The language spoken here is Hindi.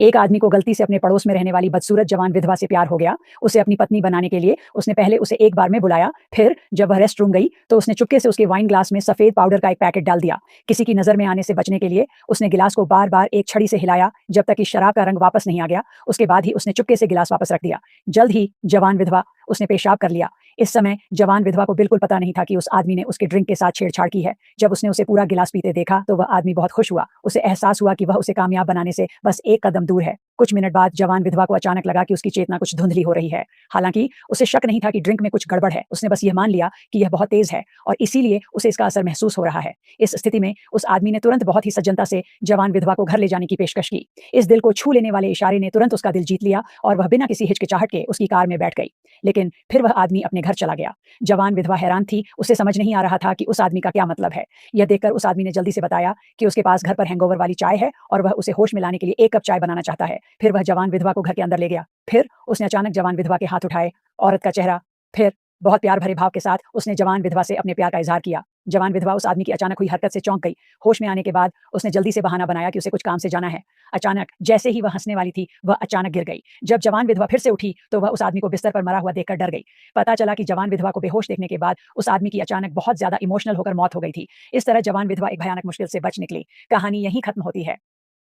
एक आदमी को गलती से अपने पड़ोस में रहने वाली बदसूरत जवान विधवा से प्यार हो गया। उसे अपनी पत्नी बनाने के लिए उसने पहले उसे एक बार में बुलाया, फिर जब वह रेस्ट रूम गई तो उसने चुपके से उसके वाइन ग्लास में सफेद पाउडर का एक पैकेट डाल दिया। किसी की नजर में आने से बचने के लिए उसने गिलास को बार बार एक छड़ी से हिलाया जब तक कि शराब का रंग वापस नहीं आ गया। उसके बाद ही उसने चुपके से गिलास वापस रख दिया। जल्द ही जवान विधवा उसने पेशाब कर लिया। इस समय जवान विधवा को बिल्कुल पता नहीं था कि उस आदमी ने उसके ड्रिंक के साथ छेड़छाड़ की है। जब उसने उसे पूरा गिलास पीते देखा तो वह आदमी बहुत खुश हुआ। उसे एहसास हुआ कि वह उसे कामयाब बनाने से बस एक कदम दूर है। कुछ मिनट बाद जवान विधवा को अचानक लगा कि उसकी चेतना कुछ धुंधली हो रही है। हालांकि उसे शक नहीं था कि ड्रिंक में कुछ गड़बड़ है। उसने बस यह मान लिया कि यह बहुत तेज है और इसीलिए उसे इसका असर महसूस हो रहा है। इस स्थिति में उस आदमी ने तुरंत बहुत ही सज्जनता से जवान विधवा को घर ले जाने की पेशकश की। इस दिल को छू लेने वाले इशारे ने तुरंत उसका दिल जीत लिया और वह बिना किसी हिचकिचाहट के उसकी कार में बैठ गई। लेकिन फिर वह आदमी अपने घर चला गया। जवान विधवा हैरान थी। उसे समझ नहीं आ रहा था कि उस आदमी का क्या मतलब है। यह देखकर उस आदमी ने जल्दी से बताया कि उसके पास घर पर हैंगओवर वाली चाय है और वह उसे होश में लाने के लिए एक कप चाय बनाना चाहता है। फिर वह जवान विधवा को घर के अंदर ले गया। फिर उसने अचानक जवान विधवा के हाथ उठाए। औरत का चेहरा। फिर बहुत प्यार भरे भाव के साथ उसने जवान विधवा से अपने प्यार का इजहार किया। जवान विधवा उस आदमी की अचानक हुई हरकत से चौंक गई। होश में आने के बाद उसने जल्दी से बहाना बनाया कि उसे कुछ काम से जाना है। अचानक जैसे ही वह हंसने वाली थी वह अचानक गिर गई। जब जवान विधवा फिर से उठी तो वह उस आदमी को बिस्तर पर मरा हुआ देखकर डर गई। पता चला कि जवान विधवा को बेहोश देखने के बाद उस आदमी की अचानक बहुत ज्यादा इमोशनल होकर मौत हो गई थी। इस तरह जवान विधवा एक भयानक मुश्किल से बच निकली। कहानी यहीं खत्म होती है।